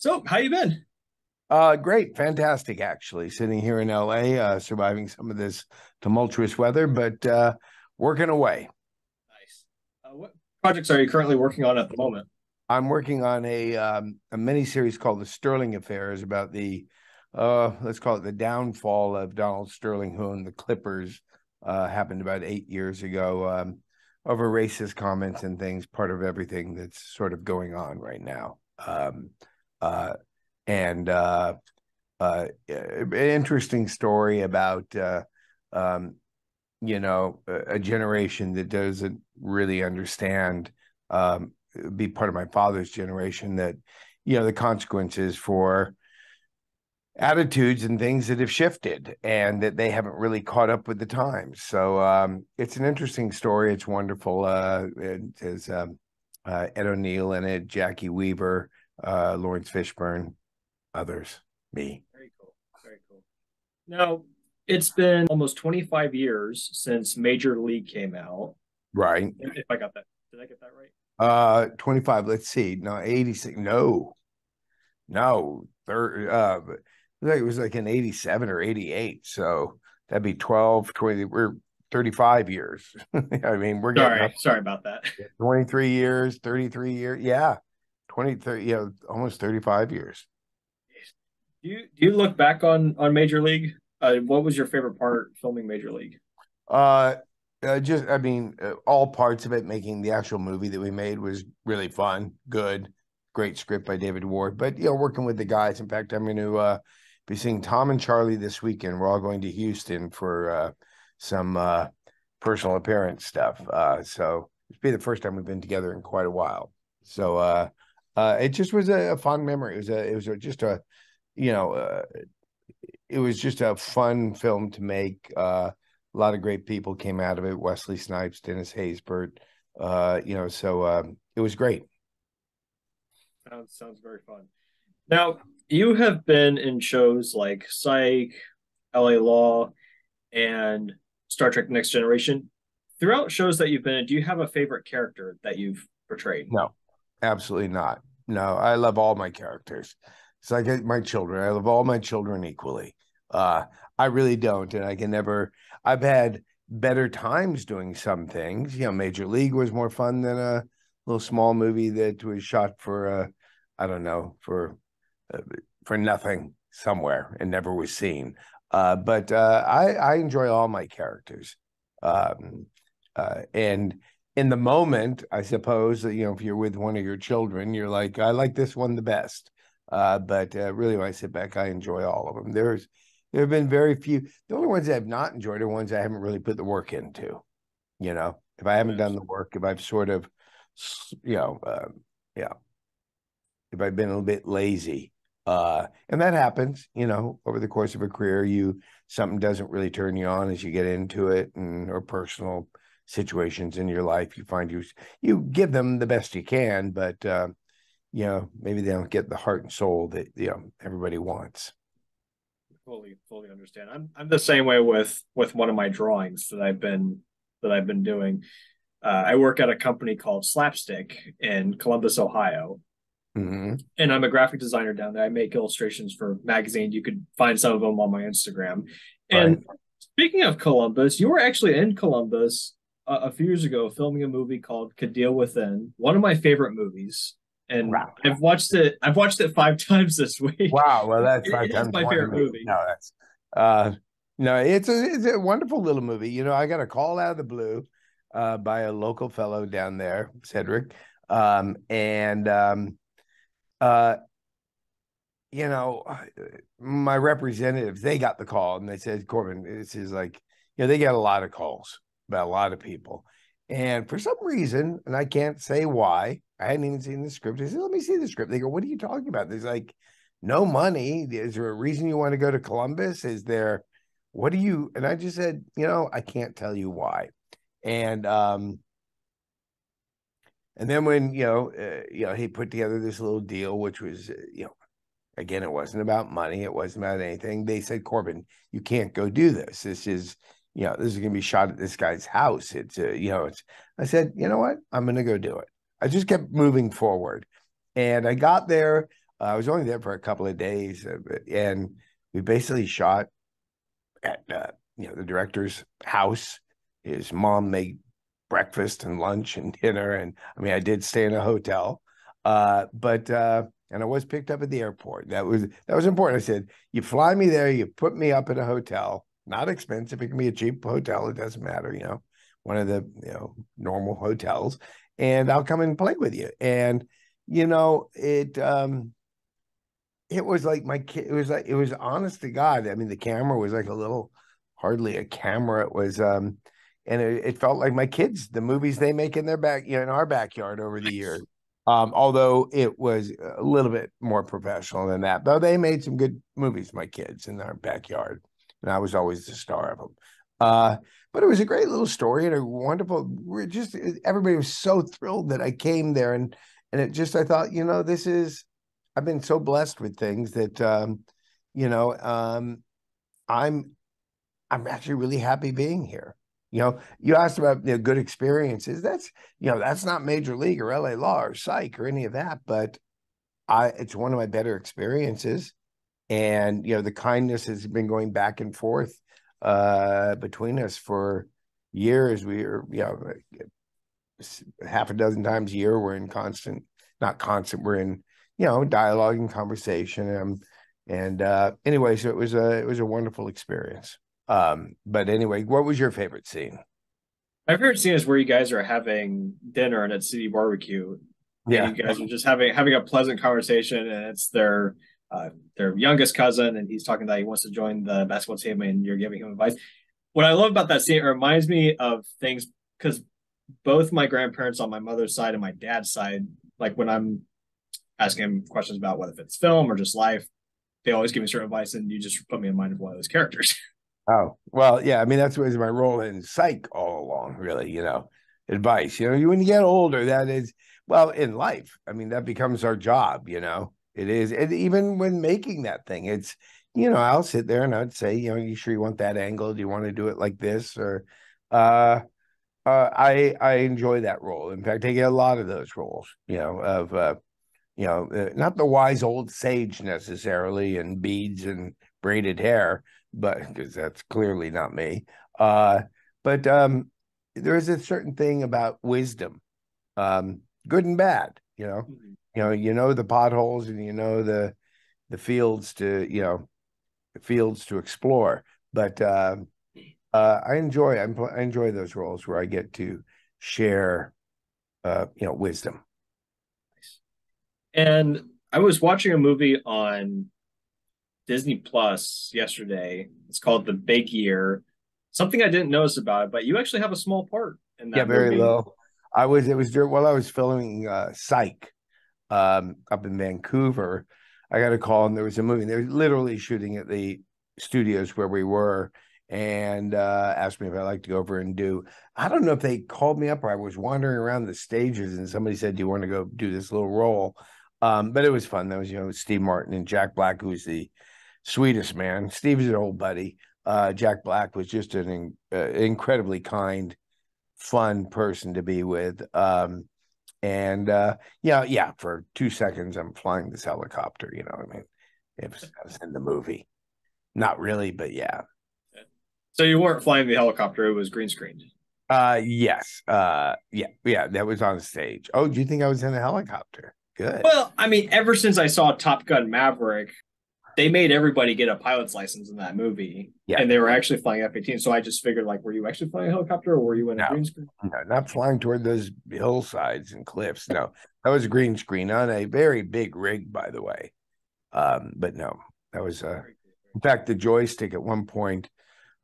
So, how you been? Great, fantastic, actually. Sitting here in LA, surviving some of this tumultuous weather, but working away. Nice. What projects are you currently working on at the moment? I'm working on a mini series called The Sterling Affairs about the let's call it the downfall of Donald Sterling, who owned the Clippers. Happened about 8 years ago, over racist comments and things, part of everything that's sort of going on right now. Uh, and An interesting story about a generation that doesn't really understand, be part of my father's generation, that the consequences for attitudes and things that have shifted and that they haven't really caught up with the times. So it's an interesting story. It's wonderful. It has Ed O'Neill in it, Jackie Weaver, Lawrence Fishburne, others, me. Very cool. Very cool. Now, it's been almost 25 years since Major League came out. Right. If I got that, did I get that right? 25, let's see. No, 86. No. Third it was like in 87 or 88. So that'd be 12, 20. We're 35 years. I mean, we're getting up Sorry about that. 23 years, 33 years. Yeah. 20, 30, almost 35 years. Do you look back on Major League? What was your favorite part filming Major League? Uh, I mean, all parts of it. Making the actual movie that we made was really fun, good, great script by David Ward. But working with the guys. In fact, I'm going to be seeing Tom and Charlie this weekend. We're all going to Houston for some personal appearance stuff. So it's be the first time we've been together in quite a while. So it just was a fun memory. Just a you know. It was just a fun film to make. A lot of great people came out of it. Wesley Snipes, Dennis Haysbert, it was great. Sounds very fun. Now, you have been in shows like Psych, LA Law, and Star Trek Next Generation. Throughout shows that you've been in, do you have a favorite character that you've portrayed? No, absolutely not. No, I love all my characters. It's like my children. I love all my children equally. I really don't, and I can never. I've had better times doing some things. Major League was more fun than a little small movie that was shot for I don't know, for nothing somewhere and never was seen. But I enjoy all my characters. And in the moment, I suppose that, if you're with one of your children, you're like, I like this one the best. But really, when I sit back, I enjoy all of them. There have been very few. The only ones I've not enjoyed are ones I haven't really put the work into. If I haven't done the work, if I've sort of, yeah, if I've been a little bit lazy, and that happens, over the course of a career, something doesn't really turn you on as you get into it, or personal situations in your life, you find you give them the best you can, but maybe they don't get the heart and soul that everybody wants. Fully understand. I'm the same way with one of my drawings that I've been doing. I work at a company called Slapstick in Columbus, Ohio, Mm-hmm. and I'm a graphic designer down there. I make illustrations for magazines. You could find some of them on my Instagram. Right. And speaking of Columbus, you were actually in Columbus a few years ago filming a movie called Cadia Within, one of my favorite movies. And Wow. I've watched it 5 times this week. Wow. Well, that's five It is times my more than favorite me. movie. No, that's uh no, it's a wonderful little movie. I got a call out of the blue by a local fellow down there, Cedric. And uh you know, my representatives, they got the call and they said, Corbin, this is like, they get a lot of calls about a lot of people. And for some reason, and I can't say why, I hadn't even seen the script. I said, let me see the script. They go, what are you talking about? There's like no money. Is there a reason you want to go to Columbus? What do you, and I just said, I can't tell you why. And, and then when, he put together this little deal, which was, again, it wasn't about money. It wasn't about anything. They said, Corbin, you can't go do this. This is going to be shot at this guy's house. I said, you know what? I'm going to go do it. I just kept moving forward. And I got there. I was only there for a couple of days, and we basically shot at the director's house. His mom made breakfast and lunch and dinner, and I mean, I did stay in a hotel, but and I was picked up at the airport. That was important. I said, you fly me there, you put me up at a hotel, not expensive. It can be a cheap hotel. It doesn't matter, one of the normal hotels, and I'll come and play with you. And it was like my kid. It was honest to God. I mean, the camera was like a little, hardly a camera. It was, and it felt like my kids, the movies they make in their back, in our backyard over the years. Although it was a little bit more professional than that, though they made some good movies, my kids, in our backyard, and I was always the star of them. But it was a great little story and a wonderful. Everybody was so thrilled that I came there, and it just I thought, this is. I've been so blessed with things that I'm actually really happy being here. You asked about good experiences. That's not Major League or LA Law or Psych or any of that, but it's one of my better experiences. And the kindness has been going back and forth between us for years. We are half a dozen times a year. We're in not constant. We're in dialogue and conversation. And anyway, so it was a wonderful experience. But anyway, what was your favorite scene? My favorite scene is where you guys are having dinner and it's City Barbecue. Yeah. And you guys are just having a pleasant conversation, and it's their youngest cousin, and he's talking that he wants to join the basketball team, and you're giving him advice. What I love about that scene, it reminds me of things because both my grandparents on my mother's side and my dad's side, like when I'm asking him questions about whether it's film or just life, they always give me certain advice, and you just put me in mind of one of those characters. Oh, well, yeah. I mean, that's was my role in Psych all along, really, advice. When you get older, that is, well, in life, I mean, that becomes our job, it is. And even when making that thing, it's, I'll sit there and I'd say, you sure you want that angle? Do you want to do it like this? Or, I enjoy that role. In fact, I get a lot of those roles, of, not the wise old sage necessarily and beads and braided hair, but because that's clearly not me. But there is a certain thing about wisdom, good and bad. The potholes, and the fields to explore. But I enjoy those roles where I get to share wisdom. And I was watching a movie on Disney Plus yesterday. It's called The Big Year. Something I didn't notice about it, but you actually have a small part in Yeah, that very movie. low. It was during while I was filming Psych up in Vancouver. I got a call, and there was a movie. They were literally shooting at the studios where we were, and asked me if I'd like to go over and do. I don't know if they called me up or I was wandering around the stages, and somebody said, "Do you want to go do this little role?" But it was fun. That was Steve Martin and Jack Black, who's the sweetest man. Steve is an old buddy. Jack Black was just an incredibly kind, fun person to be with. And for 2 seconds, I'm flying this helicopter. I mean, I was in the movie. Not really, but yeah. So you weren't flying the helicopter; it was green screened. Yes. Yeah, that was on stage. Oh, do you think I was in a helicopter? Good. Well, I mean, ever since I saw Top Gun Maverick, they made everybody get a pilot's license in that movie, Yeah. and they were actually flying F-18. So I just figured, like, were you actually flying a helicopter, or were you in a green screen? No, not flying toward those hillsides and cliffs. No, that was a green screen on a very big rig, by the way. But no, that was in fact, the joystick at one point,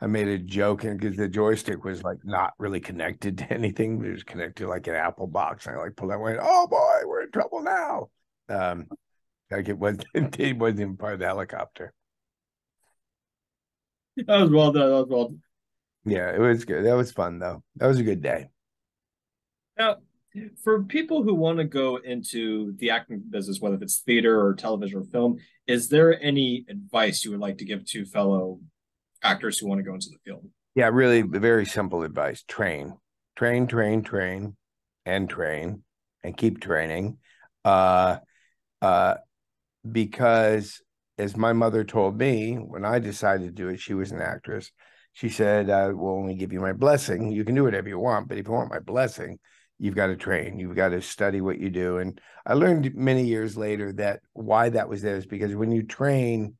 I made a joke, and because the joystick was like not really connected to anything, it was connected to like an Apple box. And I like pulled that one. Oh boy, we're in trouble now. Like it wasn't even part of the helicopter. That was well done. That was well done. Yeah, it was good. That was fun though. That was a good day. Now, for people who want to go into the acting business, whether it's theater or television or film, is there any advice you would like to give to fellow actors who want to go into the field? Yeah, really very simple advice. Train, and train, and keep training. Uh the because, as my mother told me when I decided to do it, she was an actress. She said, I will only give you my blessing. You can do whatever you want, but if you want my blessing, you've got to train. You've got to study what you do. And I learned many years later that why that was there is because when you train,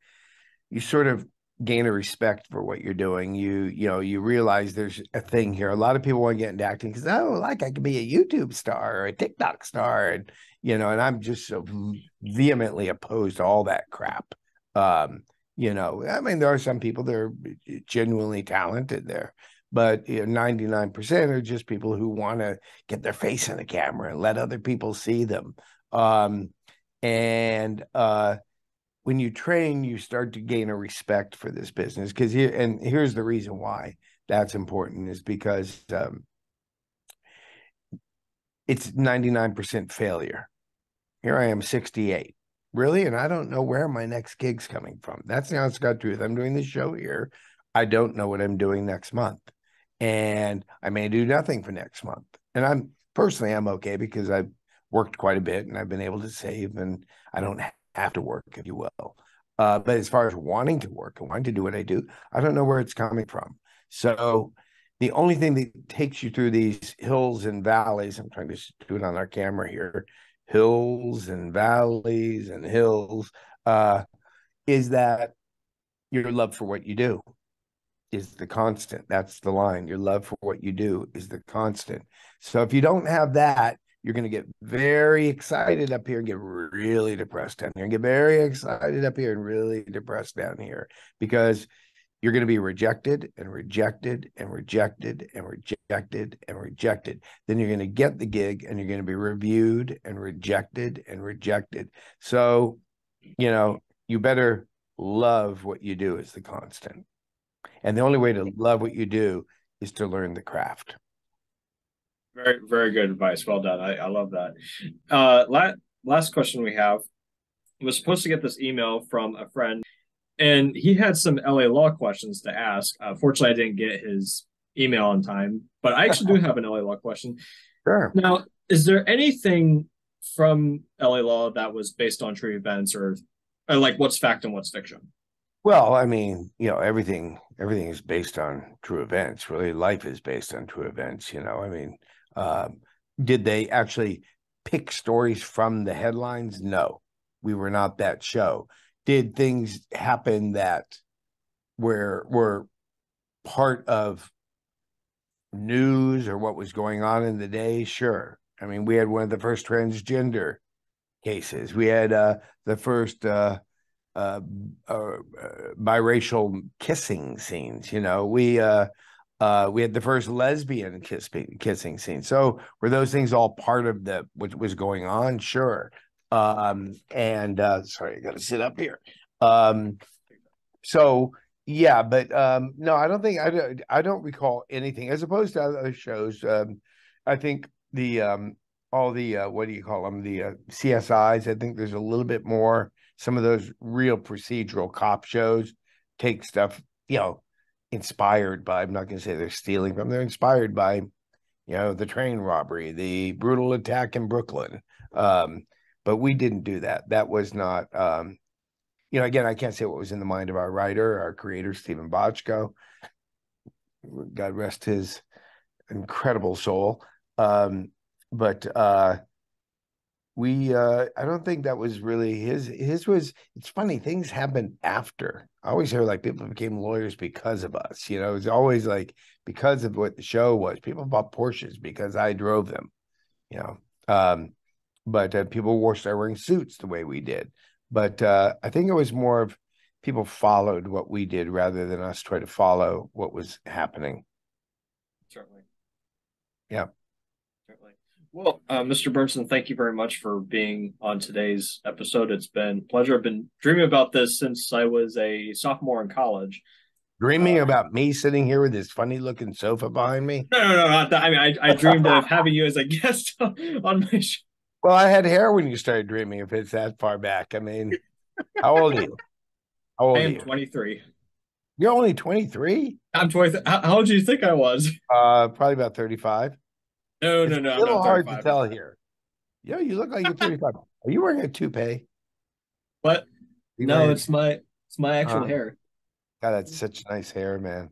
you sort of gain a respect for what you're doing. You realize there's a thing here. A lot of people want to get into acting because, oh, like I could be a YouTube star or a TikTok star, and I'm just so vehemently opposed to all that crap. I mean, there are some people that are genuinely talented there, but 99% are just people who want to get their face in the camera and let other people see them. And when you train, you start to gain a respect for this business here's the reason why that's important is because it's 99% failure. Here I am, 68. Really? And I don't know where my next gig's coming from. That's the honest God truth. I'm doing this show here. I don't know what I'm doing next month. And I may do nothing for next month. And I'm okay because I've worked quite a bit and I've been able to save and I don't have to work, if you will. But as far as wanting to work and wanting to do what I do, I don't know where it's coming from. So the only thing that takes you through these hills and valleys, I'm trying to do it on our camera here, hills and valleys and hills, is that your love for what you do is the constant. That's the line. Your love for what you do is the constant. So if you don't have that, you're going to get very excited up here and get really depressed down here, and get very excited up here and really depressed down here, because you're going to be rejected and rejected and rejected and rejected and rejected. Then you're going to get the gig and you're going to be reviewed and rejected and rejected. So, you better love what you do is the constant. And the only way to love what you do is to learn the craft. Very, very good advice. Well done. I love that. Last question we have. I was supposed to get this email from a friend, and he had some LA law questions to ask. Fortunately, I didn't get his email on time, but I actually do have an LA law question. Sure. Now, is there anything from LA law that was based on true events, or like what's fact and what's fiction? Well, I mean, everything is based on true events. Really, life is based on true events. I mean, did they actually pick stories from the headlines? No, we were not that show. Did things happen that were part of news or what was going on in the day? Sure. I mean, we had one of the first transgender cases. We had the first biracial kissing scenes. We had the first lesbian kissing scene. So were those things all part of what was going on? Sure. Sorry, I got to sit up here. So yeah, but no, I don't think I don't recall anything as opposed to other shows. I think all the what do you call them, the CSIs. I think there's a little bit more. Some of those real procedural cop shows take stuff, inspired by, I'm not going to say they're stealing from, they're inspired by, the train robbery, the brutal attack in Brooklyn. But we didn't do that. That was not, again, I can't say what was in the mind of our writer, our creator, Stephen Bochco. God rest his incredible soul. But I don't think that was really his was. It's funny, things happened after. I always hear like people became lawyers because of us. It's always like because of what the show was. People bought Porsches because I drove them. But people started wearing suits the way we did. But I think it was more of people followed what we did rather than us try to follow what was happening. Certainly. Yeah. Certainly. Well, Mr. Bernsen, thank you very much for being on today's episode. It's been a pleasure. I've been dreaming about this since I was a sophomore in college. Dreaming about me sitting here with this funny looking sofa behind me? No, not that. I mean, I dreamed of having you as a guest on my show. Well, I had hair when you started dreaming, if it's that far back. I mean, how old are you? I am 23. You're only 23? I'm 23. How old do you think I was? Probably about 35. No, it's I'm a little not 35. hard to tell here. You look like you're 35. Are you wearing a toupee? No. Are you wearing a toupee? No. What? No, Freelance. it's my actual Uh, hair. God, that's such nice hair, man.